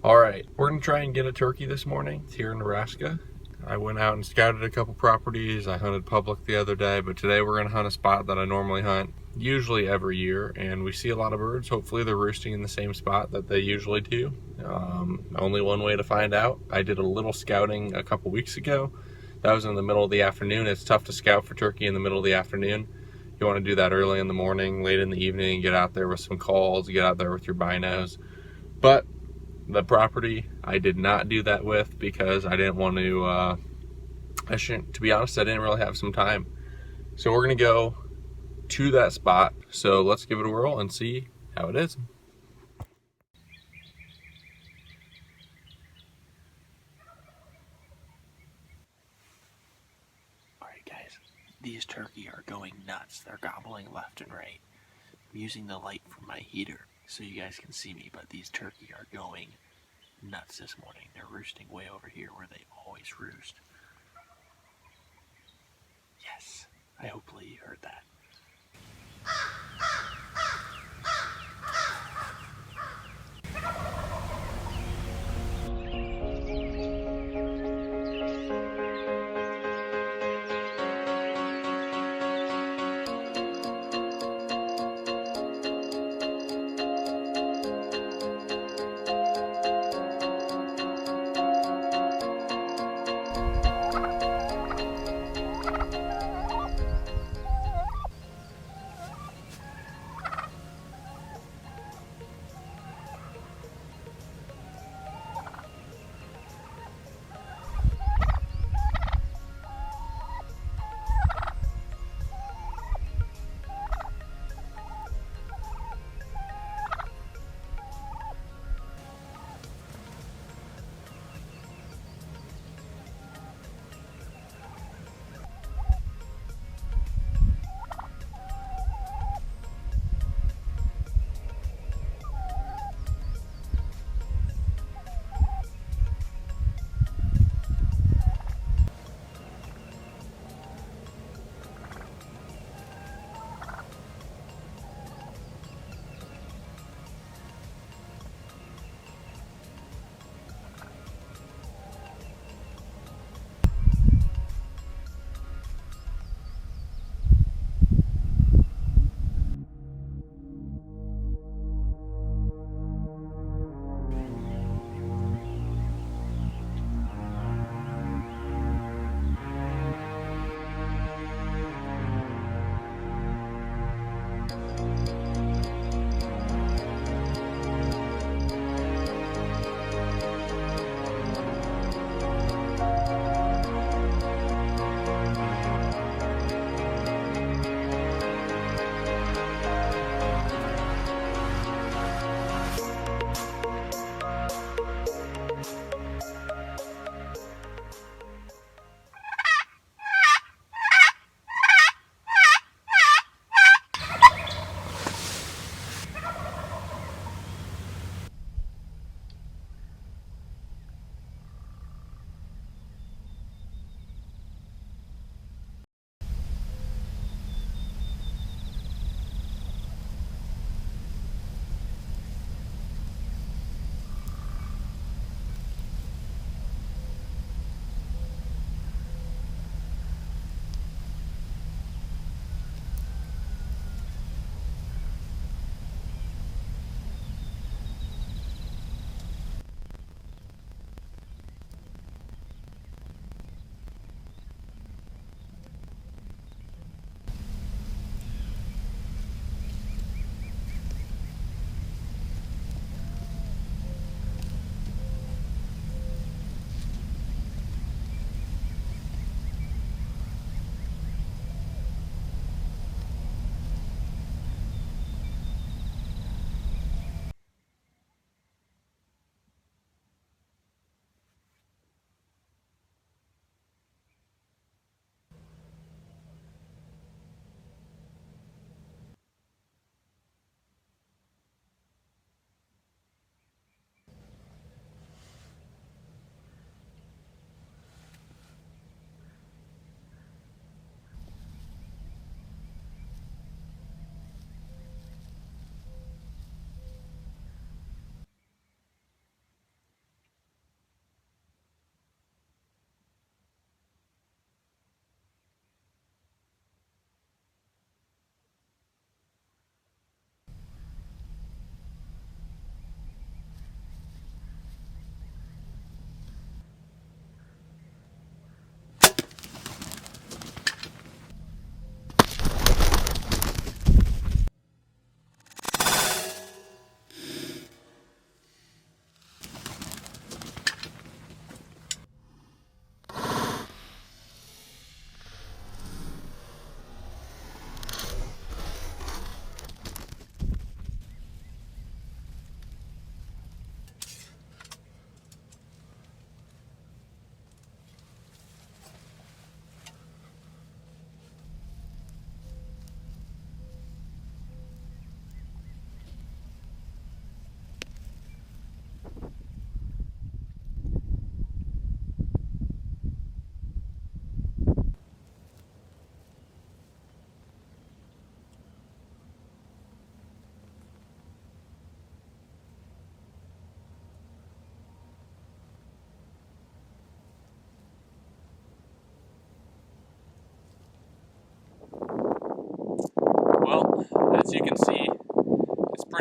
All right, we're gonna try and get a turkey this morning here in Nebraska. I went out and scouted a couple properties. I hunted public the other day, but today we're gonna hunt a spot that I normally hunt, usually every year, and we see a lot of birds. Hopefully they're roosting in the same spot that they usually do. Only one way to find out. I did a little scouting a couple weeks ago. That was in the middle of the afternoon. It's tough to scout for turkey in the middle of the afternoon. You wanna do that early in the morning, late in the evening, get out there with some calls, get out there with your binos. But the property I did not do that with because I didn't want to, to be honest, I didn't really have some time. So we're gonna go to that spot. So let's give it a whirl and see how it is. Alright guys, these turkey are going nuts. They're gobbling left and right. I'm using the light from my heater so you guys can see me, but these turkey are going nuts this morning. They're roosting way over here where they always roost. Yes, hopefully you heard that.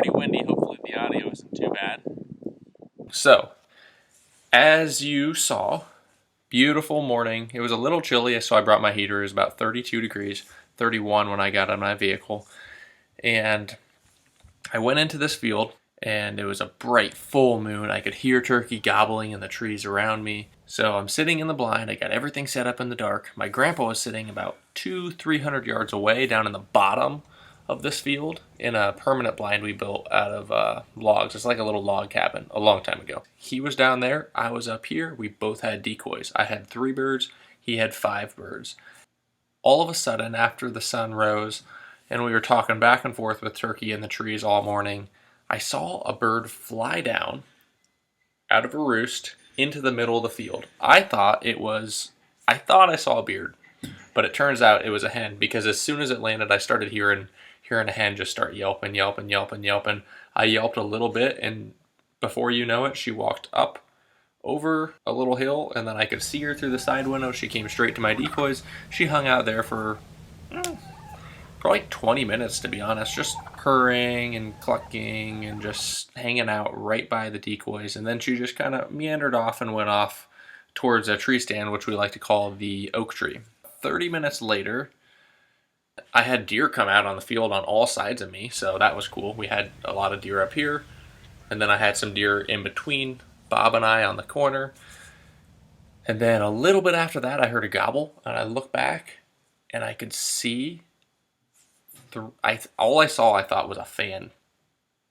pretty windy. Hopefully the audio isn't too bad. So, as you saw, beautiful morning. It was a little chilly, so I brought my heater. It was about 32 degrees, 31 when I got on my vehicle. And I went into this field, and it was a bright full moon. I could hear turkey gobbling in the trees around me. So I'm sitting in the blind. I got everything set up in the dark. My grandpa was sitting about 200-300 yards away down in the bottom of this field in a permanent blind we built out of logs. It's like a little log cabin a long time ago. He was down there. I was up here. We both had decoys. I had 3 birds. He had 5 birds. All of a sudden, after the sun rose and we were talking back and forth with turkey in the trees all morning, I saw a bird fly down out of a roost into the middle of the field. I thought I saw a beard, but it turns out it was a hen, because as soon as it landed, I started hearing a hen just start yelping. I yelped a little bit, and before you know it, she walked up over a little hill, and then I could see her through the side window. She came straight to my decoys. She hung out there for probably 20 minutes, to be honest, just purring and clucking and just hanging out right by the decoys. And then she just kind of meandered off and went off towards a tree stand, which we like to call the oak tree. 30 minutes later, I had deer come out on the field on all sides of me, so that was cool. We had a lot of deer up here, and then I had some deer in between Bob and I on the corner. And then a little bit after that, I heard a gobble, and I looked back, and I could see all I saw, I thought, was a fan.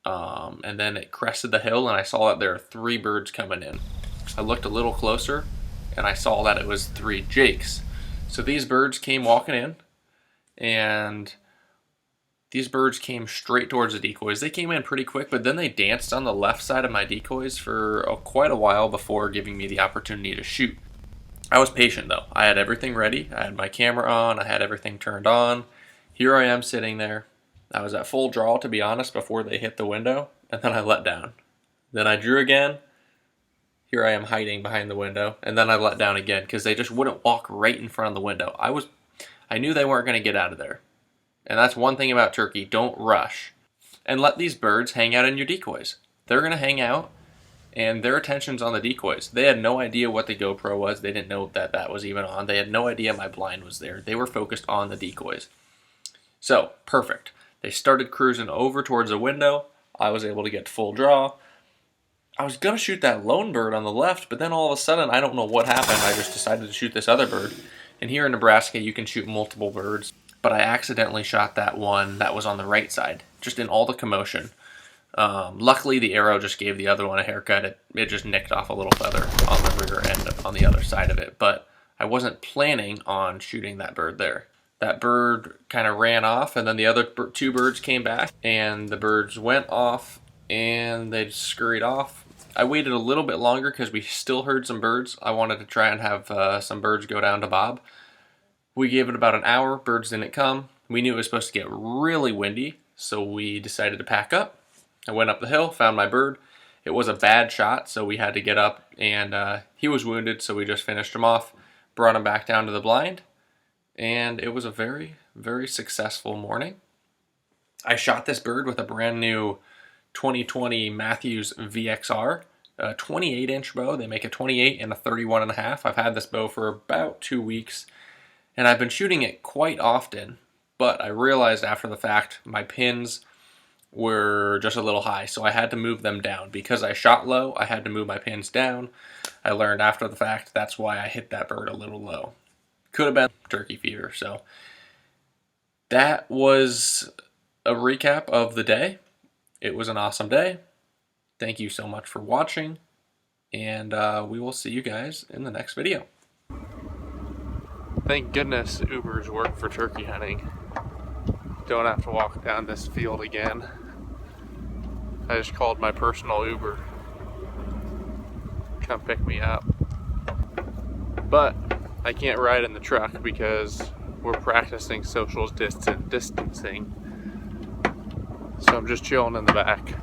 And then it crested the hill, and I saw that there are 3 birds coming in. I looked a little closer, and I saw that it was 3 jakes. So these birds came walking in, and these birds came straight towards the decoys. They came in pretty quick, but then they danced on the left side of my decoys for quite a while before giving me the opportunity to shoot. I was patient, though. I had everything ready. I had my camera on. I had everything turned on. Here I am sitting there. I was at full draw, to be honest, before they hit the window, and then I let down. Then I drew again. Here I am hiding behind the window, and then I let down again because they just wouldn't walk right in front of the window. I knew they weren't going to get out of there. And that's one thing about turkey. Don't rush. And let these birds hang out in your decoys. They're going to hang out, and their attention's on the decoys. They had no idea what the GoPro was. They didn't know that was even on. They had no idea my blind was there. They were focused on the decoys. So, perfect. They started cruising over towards the window. I was able to get full draw. I was going to shoot that lone bird on the left, but then all of a sudden, I don't know what happened. I just decided to shoot this other bird. And here in Nebraska, you can shoot multiple birds. But I accidentally shot that one that was on the right side, just in all the commotion. Luckily, the arrow just gave the other one a haircut. It just nicked off a little feather on the rear end on the other side of it. But I wasn't planning on shooting that bird there. That bird kind of ran off, and then the other 2 birds came back, and the birds went off, and they just scurried off. I waited a little bit longer because we still heard some birds. I wanted to try and have some birds go down to Bob. We gave it about an hour. Birds didn't come. We knew it was supposed to get really windy, so we decided to pack up. I went up the hill, found my bird. It was a bad shot, so we had to get up, and he was wounded, so we just finished him off, brought him back down to the blind. And it was a very, very successful morning. I shot this bird with a brand new 2020 Mathews VXR, a 28-inch bow. They make a 28 and a 31.5. I've had this bow for about 2 weeks, and I've been shooting it quite often, but I realized after the fact my pins were just a little high, so I had to move them down. Because I shot low, I had to move my pins down. I learned after the fact that's why I hit that bird a little low. Could have been turkey fever. So that was a recap of the day. It was an awesome day. Thank you so much for watching, and we will see you guys in the next video. Thank goodness Ubers work for turkey hunting. Don't have to walk down this field again. I just called my personal Uber. Come pick me up. But I can't ride in the truck because we're practicing social distancing. So I'm just chilling in the back.